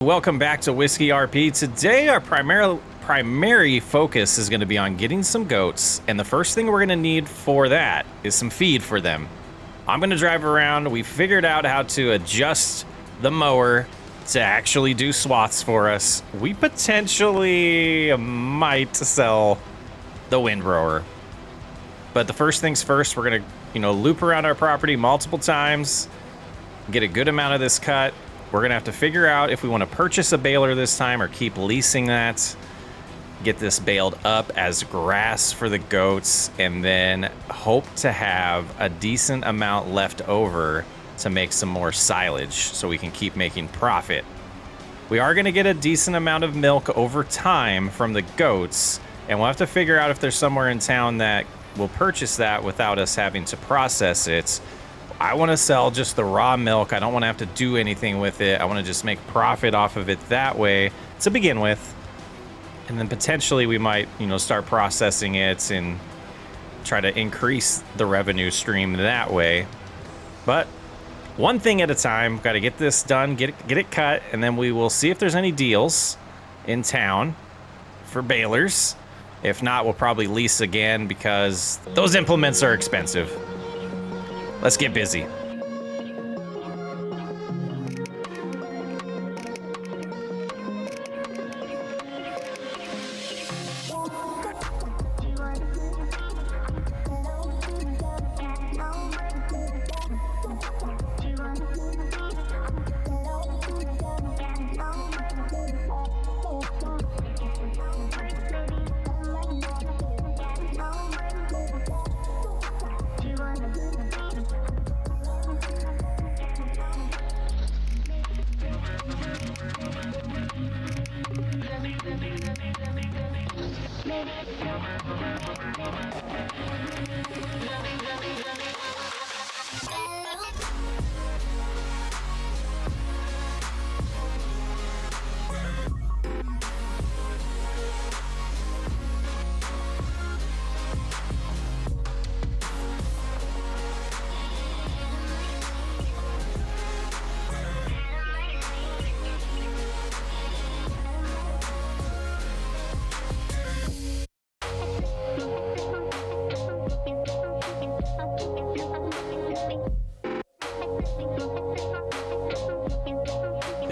Welcome back to Whiskey RP. Today our primary focus is going to be on getting some goats, and the first thing we're going to need for that is some feed for them. I'm going to drive around. We figured out how to adjust the mower to actually do swaths for us. We potentially might sell the windrower. But the first things first, we're going to, loop around our property multiple times, get a good amount of this cut. We're gonna have to figure out if we want to purchase a baler this time or keep leasing that, get this baled up as grass for the goats, and then hope to have a decent amount left over to make some more silage so we can keep making profit. We are gonna get a decent amount of milk over time from the goats, and we'll have to figure out if there's somewhere in town that will purchase that without us having to process it. I want to sell just the raw milk. I don't want to have to do anything with it. I want to just make profit off of it that way to begin with. And then potentially we might, start processing it and try to increase the revenue stream that way. But one thing at a time, got to get this done, get it cut, and then we will see if there's any deals in town for balers. If not, we'll probably lease again because those implements are expensive. Let's get busy.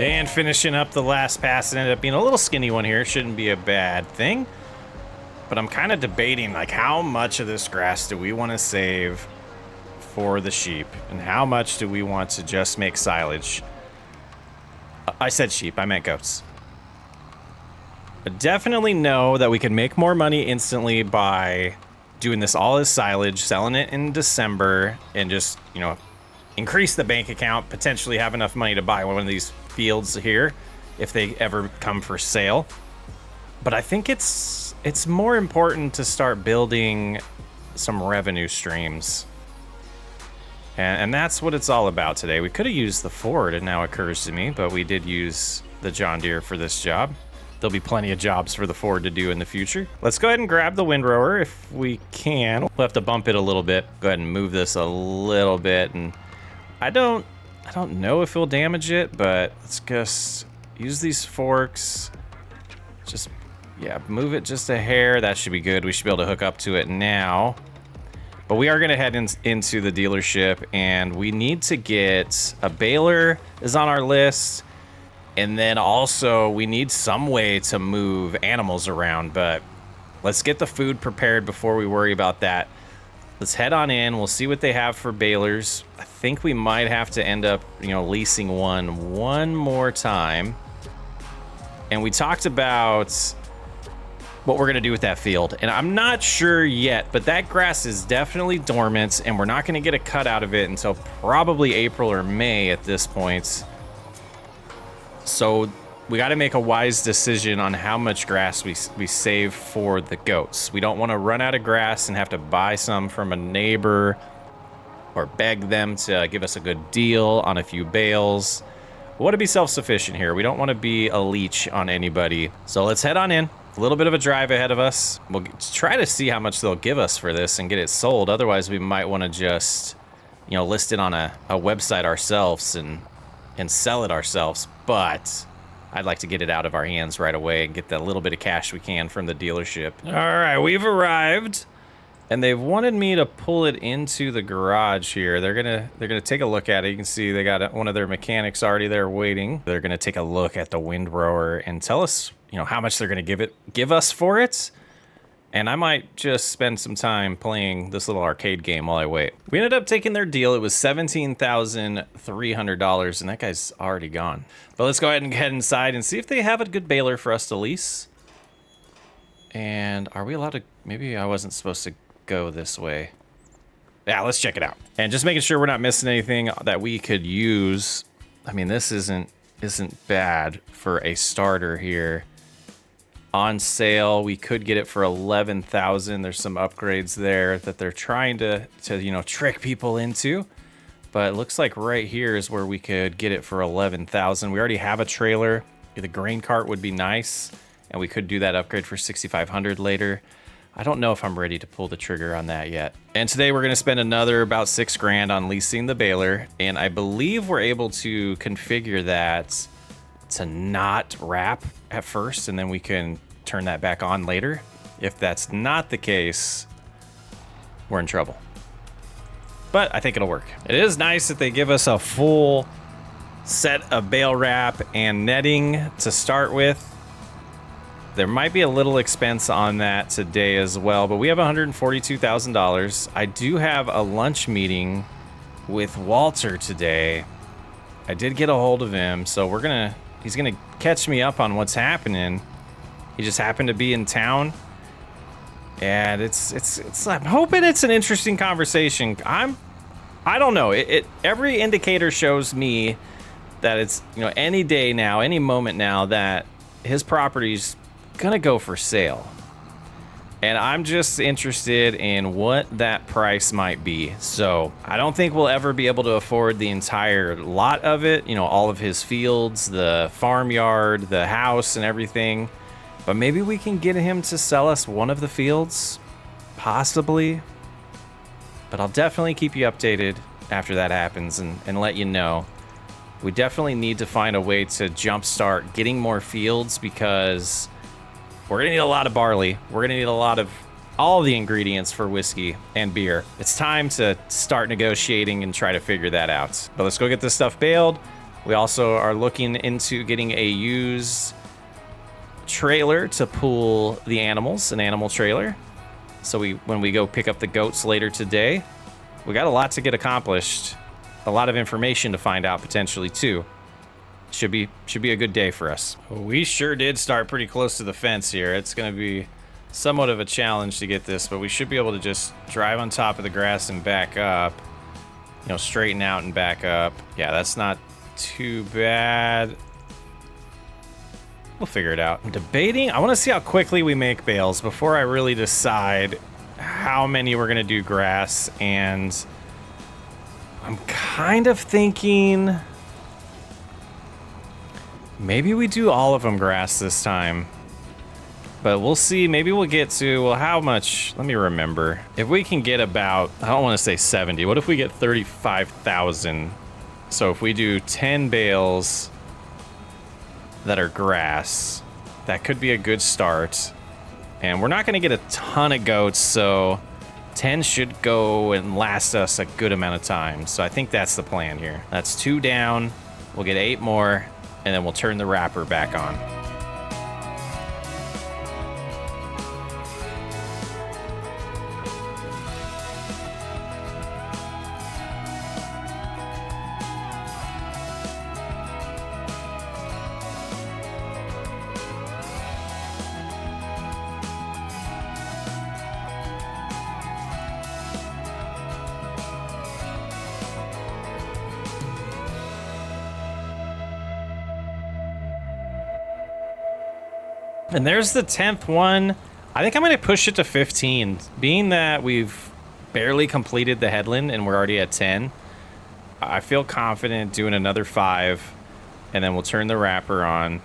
And finishing up the last pass, it ended up being a little skinny one here. Shouldn't be a bad thing. But I'm kind of debating, how much of this grass do we want to save for the sheep? And how much do we want to just make silage? I said sheep, I meant goats. I definitely know that we can make more money instantly by doing this all as silage, selling it in December, and just, increase the bank account, potentially have enough money to buy one of these fields here if they ever come for sale. But I think it's more important to start building some revenue streams. And that's what it's all about today. We could have used the Ford, it now occurs to me, but we did use the John Deere for this job. There'll be plenty of jobs for the Ford to do in the future. Let's go ahead and grab the windrower if we can. We'll have to bump it a little bit. Go ahead and move this a little bit, and I don't know if it'll damage it, but let's just use these forks. Just, move it just a hair. That should be good. We should be able to hook up to it now. But we are going to head into the dealership, and we need to get a baler is on our list. And then also we need some way to move animals around, but let's get the food prepared before we worry about that. Let's head on in. We'll see what they have for balers. I think we might have to end up, leasing one more time. And we talked about what we're going to do with that field. And I'm not sure yet, but that grass is definitely dormant, and we're not going to get a cut out of it until probably April or May at this point. So we got to make a wise decision on how much grass we save for the goats. We don't want to run out of grass and have to buy some from a neighbor or beg them to give us a good deal on a few bales. We want to be self-sufficient here. We don't want to be a leech on anybody. So let's head on in. A little bit of a drive ahead of us. We'll try to see how much they'll give us for this and get it sold. Otherwise, we might want to just, list it on a website ourselves and sell it ourselves. But I'd like to get it out of our hands right away and get the little bit of cash we can from the dealership. All right, we've arrived, and they've wanted me to pull it into the garage here. They're gonna take a look at it. You can see they got one of their mechanics already there waiting. They're gonna take a look at the windrower and tell us, you know, how much they're gonna give us for it. And I might just spend some time playing this little arcade game while I wait. We ended up taking their deal. It was $17,300, and that guy's already gone. But let's go ahead and head inside and see if they have a good baler for us to lease. And are we allowed to... Maybe I wasn't supposed to go this way. Yeah, let's check it out. And just making sure we're not missing anything that we could use. I mean, this isn't bad for a starter here. On sale, we could get it for $11,000. There's some upgrades there that they're trying to you know, trick people into. But it looks like right here is where we could get it for $11,000. We already have a trailer. The grain cart would be nice, and we could do that upgrade for $6,500 later. I don't know if I'm ready to pull the trigger on that yet. And today we're going to spend another about $6,000 on leasing the baler, and I believe we're able to configure that to not wrap at first, and then we can turn that back on later. If that's not the case, we're in trouble. But I think it'll work. It is nice that they give us a full set of bale wrap and netting to start with. There might be a little expense on that today as well, but we have $142,000. I do have a lunch meeting with Walter today. I did get a hold of him, so he's gonna catch me up on what's happening. He just happened to be in town, and I'm hoping it's an interesting conversation. I don't know. Every indicator shows me that it's, you know, any day now, any moment now that his property's gonna go for sale. And I'm just interested in what that price might be. So I don't think we'll ever be able to afford the entire lot of it. You know, all of his fields, the farmyard, the house and everything. But maybe we can get him to sell us one of the fields, possibly. But I'll definitely keep you updated after that happens and let you know. We definitely need to find a way to jumpstart getting more fields, because we're gonna need a lot of barley. We're gonna need a lot of all the ingredients for whiskey and beer. It's time to start negotiating and try to figure that out. But let's go get this stuff baled. We also are looking into getting a used trailer to pull the animals, an animal trailer. So when we go pick up the goats later today, we got a lot to get accomplished, a lot of information to find out potentially too. Should be a good day for us. We sure did start pretty close to the fence here. It's going to be somewhat of a challenge to get this, but we should be able to just drive on top of the grass and back up, you know, straighten out and back up. Yeah, that's not too bad. We'll figure it out. I'm debating. I want to see how quickly we make bales before I really decide how many we're going to do grass. And I'm kind of thinking maybe we do all of them grass this time. But we'll see. Maybe we'll get to, well, how much? Let me remember. If we can get about, I don't want to say 70. What if we get 35,000? So if we do 10 bales that are grass, that could be a good start. And we're not going to get a ton of goats, so 10 should go and last us a good amount of time. So I think that's the plan here. That's 2 down. We'll get 8 more, and then we'll turn the wrapper back on. And there's the 10th one. I think I'm going to push it to 15. Being that we've barely completed the headland and we're already at 10, I feel confident doing another 5, and then we'll turn the wrapper on.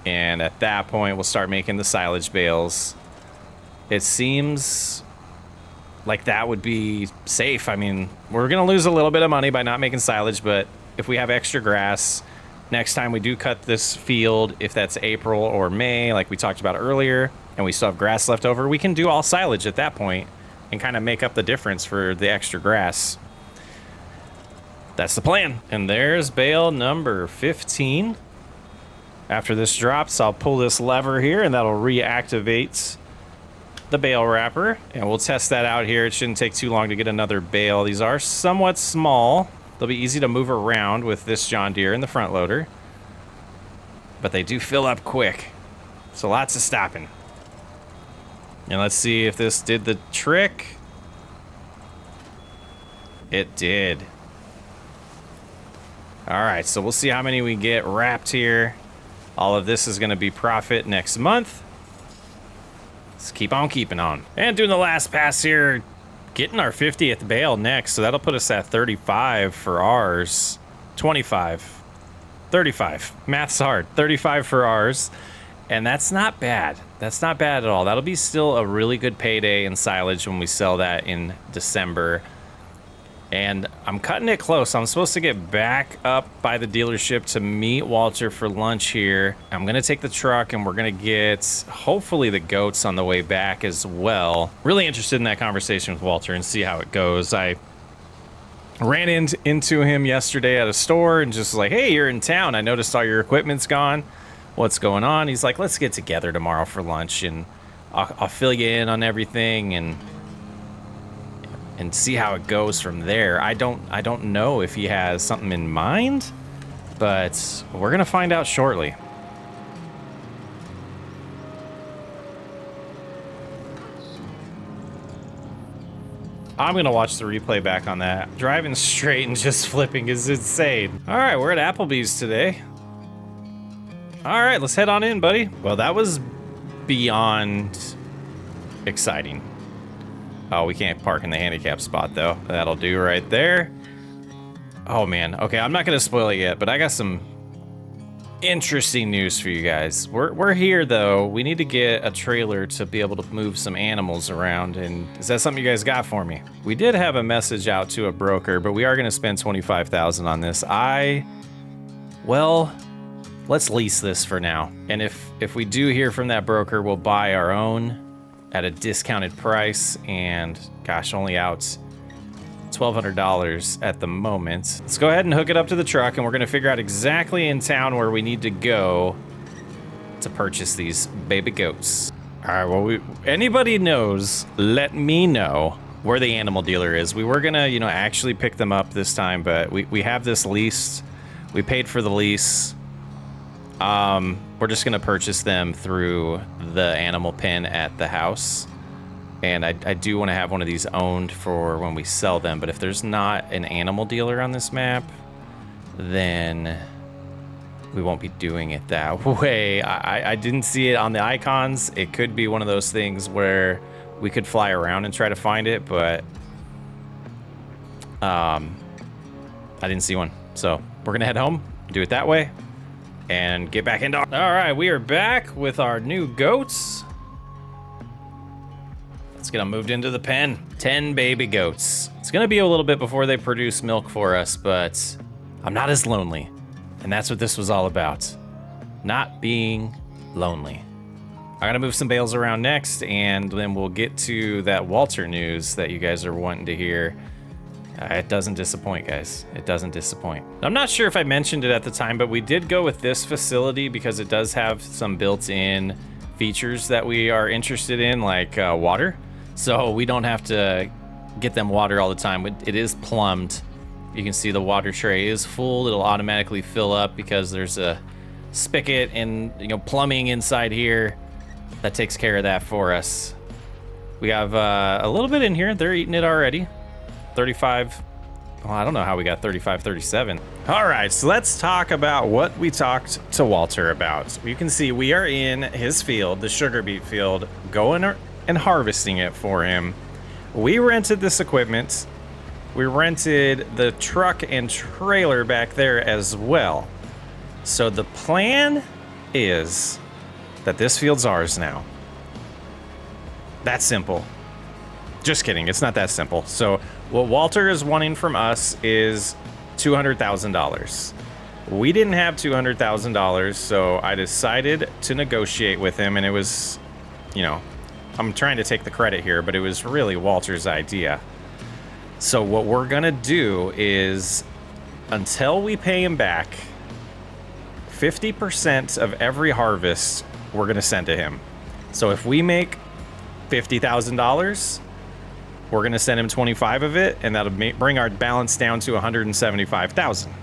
And at that point, we'll start making the silage bales. It seems like that would be safe. I mean, we're going to lose a little bit of money by not making silage, but if we have extra grass next time we do cut this field, if that's April or May, like we talked about earlier, and we still have grass left over, we can do all silage at that point and kind of make up the difference for the extra grass. That's the plan. And there's bale number 15. After this drops, I'll pull this lever here and that'll reactivate the bale wrapper. And we'll test that out here. It shouldn't take too long to get another bale. These are somewhat small. They'll be easy to move around with this John Deere and the front loader. But they do fill up quick. So lots of stopping. And let's see if this did the trick. It did. All right, so we'll see how many we get wrapped here. All of this is going to be profit next month. Let's keep on keeping on. And doing the last pass here, getting our 50th bale next. So that'll put us at 35 for ours. 25. 35. Math's hard. 35 for ours. And that's not bad. That's not bad at all. That'll be still a really good payday in silage when we sell that in December. And I'm cutting it close. I'm supposed to get back up by the dealership to meet Walter for lunch here. I'm going to take the truck and we're going to get hopefully the goats on the way back as well. Really interested in that conversation with Walter and see how it goes. I ran into him yesterday at a store and just like, hey, you're in town. I noticed all your equipment's gone. What's going on? He's like, let's get together tomorrow for lunch and I'll fill you in on everything and see how it goes from there. I don't know if he has something in mind, but we're gonna find out shortly. I'm gonna watch the replay back on that. Driving straight and just flipping is insane. All right, we're at Applebee's today. All right, let's head on in, buddy. Well, that was beyond exciting. Oh, we can't park in the handicap spot, though. That'll do right there. Oh, man. Okay, I'm not going to spoil it yet, but I got some interesting news for you guys. We're here, though. We need to get a trailer to be able to move some animals around, and is that something you guys got for me? We did have a message out to a broker, but we are going to spend $25,000 on this. Well, let's lease this for now. And if we do hear from that broker, we'll buy our own at a discounted price, and gosh, only out $1,200 at the moment. Let's go ahead and hook it up to the truck, and we're gonna figure out exactly in town where we need to go to purchase these baby goats. All right, well, anybody knows, let me know where the animal dealer is. We were gonna, actually pick them up this time, but we have this leased. We paid for the lease. We're just gonna purchase them through the animal pen at the house. And I do want to have one of these owned for when we sell them, but if there's not an animal dealer on this map, then we won't be doing it that way. I didn't see it on the icons. It could be one of those things where we could fly around and try to find it, but I didn't see one. So we're gonna head home, do it that way, and get back into. All right, we are back with our new goats. Let's get them moved into the pen. 10 baby goats. It's gonna be a little bit before they produce milk for us, but I'm not as lonely. And that's what this was all about. Not being lonely. I'm gonna move some bales around next, and then we'll get to that Walter news that you guys are wanting to hear. It doesn't disappoint, guys. It doesn't disappoint. I'm not sure if I mentioned it at the time, but we did go with this facility because it does have some built-in features that we are interested in, like water. So we don't have to get them water all the time. It is plumbed. You can see the water tray is full. It'll automatically fill up because there's a spigot and plumbing inside here that takes care of that for us. We have a little bit in here. They're eating it already. 35. Well, I don't know how we got 35, 37. All right, so let's talk about what we talked to Walter about. You can see we are in his field, the sugar beet field, going and harvesting it for him. We rented this equipment. We rented the truck and trailer back there as well. So the plan is that this field's ours now. That's simple. Just kidding, it's not that simple. So what Walter is wanting from us is $200,000. We didn't have $200,000, so I decided to negotiate with him, and it was, you know, I'm trying to take the credit here, but it was really Walter's idea. So what we're gonna do is, until we pay him back, 50% of every harvest we're gonna send to him. So if we make $50,000, we're gonna send him 25 of it, and that'll bring our balance down to 175,000.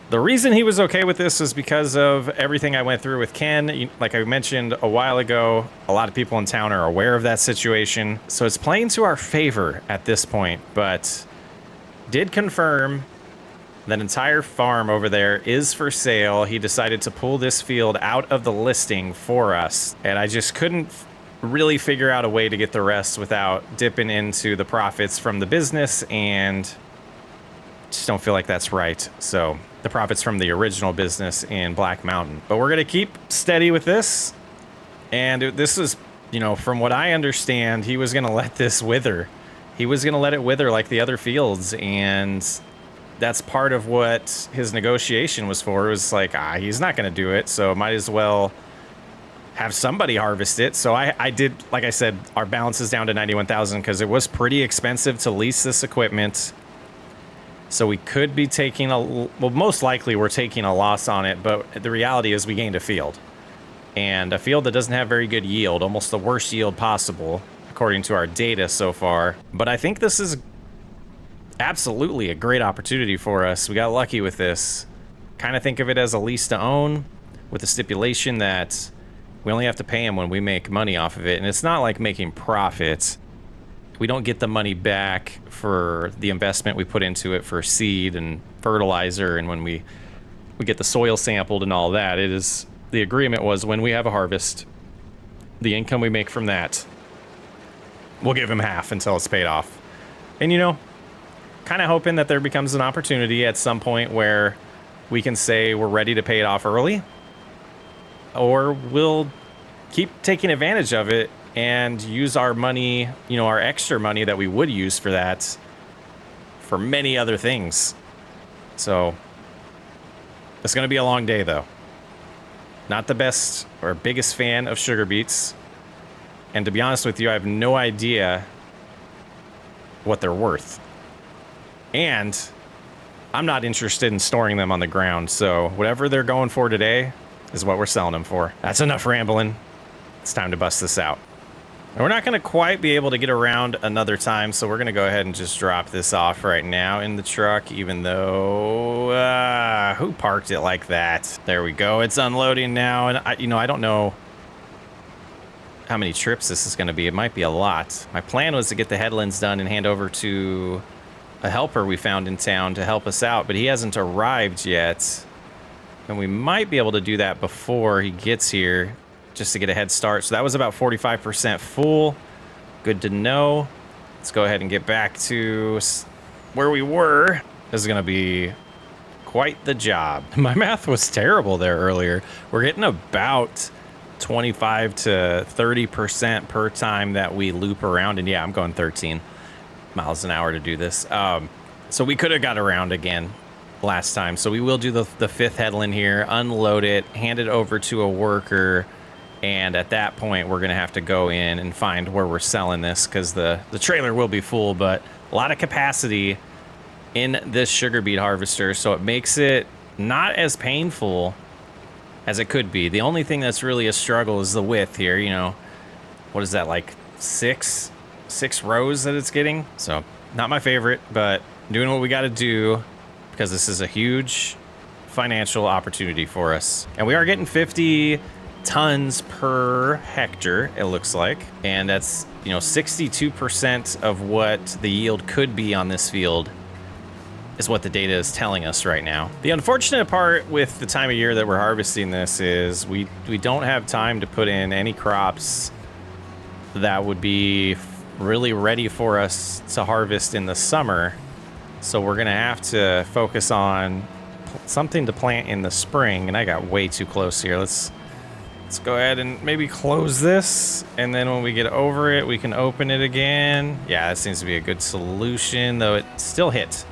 The reason he was okay with this is because of everything I went through with Ken. Like I mentioned a while ago, a lot of people in town are aware of that situation. So it's playing to our favor at this point, but did confirm that entire farm over there is for sale. He decided to pull this field out of the listing for us, and I just couldn't really figure out a way to get the rest without dipping into the profits from the business, and just don't feel like that's right. So the profits from the original business in Black Mountain. But we're going to keep steady with this. And this is, you know, from what I understand, he was going to let this wither. He was going to let it wither like the other fields. And that's part of what his negotiation was for. It was like, he's not going to do it, so might as well have somebody harvest it. So I did, like I said, our balance is down to 91,000 because it was pretty expensive to lease this equipment. So we could be taking well, most likely we're taking a loss on it, but the reality is we gained a field. And a field that doesn't have very good yield, almost the worst yield possible, according to our data so far. But I think this is absolutely a great opportunity for us. We got lucky with this. Kind of think of it as a lease to own, with the stipulation that we only have to pay him when we make money off of it. And it's not like making profits. We don't get the money back for the investment we put into it for seed and fertilizer, and when we get the soil sampled and all that. It is, the agreement was when we have a harvest, the income we make from that, we'll give him half until it's paid off. And you know, kind of hoping that there becomes an opportunity at some point where we can say we're ready to pay it off early, or we'll keep taking advantage of it and use our money, you know, our extra money that we would use for that for many other things. So it's going to be a long day though. Not the best or biggest fan of sugar beets. And to be honest with you, I have no idea what they're worth. And I'm not interested in storing them on the ground. So whatever they're going for today is what we're selling them for. That's enough rambling. It's time to bust this out. And we're not going to quite be able to get around another time, so we're going to go ahead and just drop this off right now in the truck, even though, who parked it like that? There we go. It's unloading now, and I don't know how many trips this is going to be. It might be a lot. My plan was to get the headlands done and hand over to a helper we found in town to help us out, but he hasn't arrived yet, and we might be able to do that before he gets here, just to get a head start. So that was about 45% full. Good to know. Let's go ahead and get back to where we were. This is going to be quite the job. My math was terrible there earlier. We're getting about 25 to 30% per time that we loop around. And yeah, I'm going 13 miles an hour to do this. So we could have got around again last time. So we will do the fifth headland here, unload it, hand it over to a worker. And at that point, we're going to have to go in and find where we're selling this, because the trailer will be full, but a lot of capacity in this sugar beet harvester. So it makes it not as painful as it could be. The only thing that's really a struggle is the width here. You know, what is that, like six rows that it's getting? So not my favorite, but doing what we got to do, because this is a huge financial opportunity for us. And we are getting 50 tons per hectare, it looks like, and that's, you know, 62% of what the yield could be on this field is what the data is telling us right now. The unfortunate part with the time of year that we're harvesting this is we don't have time to put in any crops that would be really ready for us to harvest in the summer. So we're gonna have to focus on something to plant in the spring. And I got way too close here. Let's go ahead and maybe close this, and then when we get over it, we can open it again. Yeah, that seems to be a good solution, though it still hit.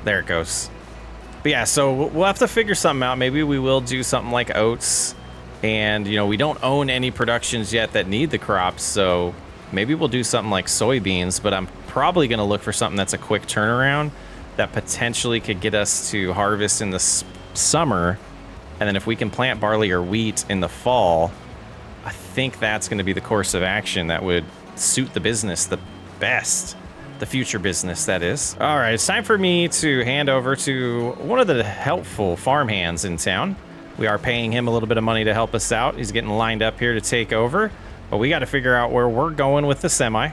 There it goes. But yeah, so we'll have to figure something out. Maybe we will do something like oats. And, you know, we don't own any productions yet that need the crops, so maybe we'll do something like soybeans, but I'm probably going to look for something that's a quick turnaround that potentially could get us to harvest in the summer. And then if we can plant barley or wheat in the fall, I think that's going to be the course of action that would suit the business the best. The future business, that is. All right, it's time for me to hand over to one of the helpful farmhands in town. We are paying him a little bit of money to help us out. He's getting lined up here to take over, but we got to figure out where we're going with the semi.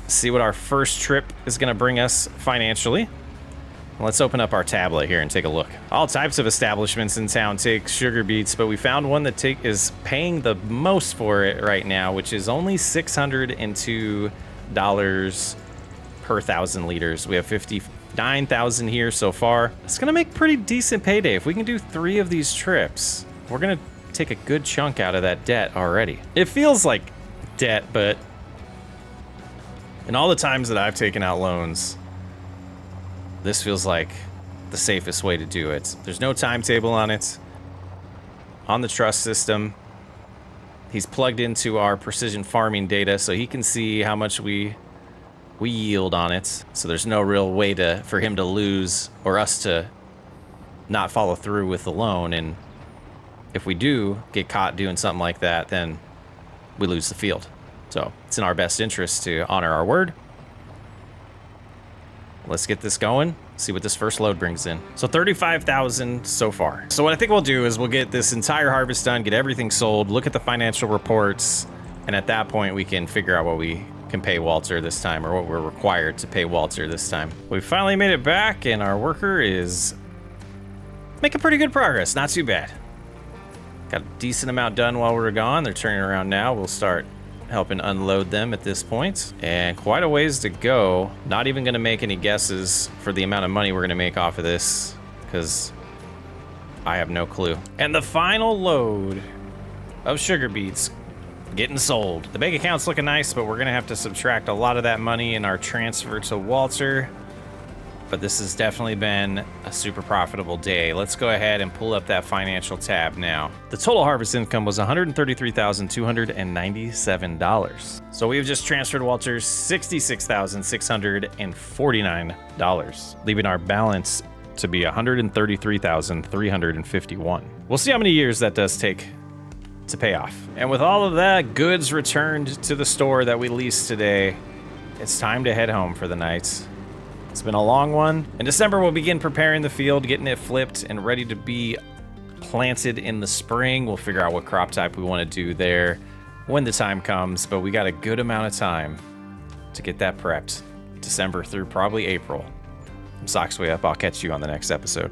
See what our first trip is going to bring us financially. Let's open up our tablet here and take a look. All types of establishments in town take sugar beets, but we found one that is paying the most for it right now, which is only $602 per 1,000 liters. We have 59,000 here so far. It's gonna make pretty decent payday. If we can do 3 of these trips, we're gonna take a good chunk out of that debt already. It feels like debt, but in all the times that I've taken out loans, this feels like the safest way to do it. There's no timetable on it. On the trust system, he's plugged into our precision farming data so he can see how much we yield on it. So there's no real way for him to lose or us to not follow through with the loan. And if we do get caught doing something like that, then we lose the field. So it's in our best interest to honor our word. Let's get this going, see what this first load brings in. So 35,000 so far. So what I think we'll do is we'll get this entire harvest done, get everything sold, look at the financial reports, and at that point we can figure out what we can pay Walter this time, or what we're required to pay Walter this time. We finally made it back, and our worker is making pretty good progress. Not too bad. Got a decent amount done while we were gone. They're turning around now. We'll start helping unload them at this point. And quite a ways to go. Not even going to make any guesses for the amount of money we're going to make off of this, because I have no clue. And the final load of sugar beets getting sold. The bank account's looking nice, but we're going to have to subtract a lot of that money in our transfer to Walter. But this has definitely been a super profitable day. Let's go ahead and pull up that financial tab now. The total harvest income was $133,297. So we've just transferred Walter's $66,649, leaving our balance to be $133,351. We'll see how many years that does take to pay off. And with all of that goods returned to the store that we leased today, it's time to head home for the night. It's been a long one. In December, we'll begin preparing the field, getting it flipped and ready to be planted in the spring. We'll figure out what crop type we want to do there when the time comes, but we got a good amount of time to get that prepped. December through probably April. I'm Socksway Up. I'll catch you on the next episode.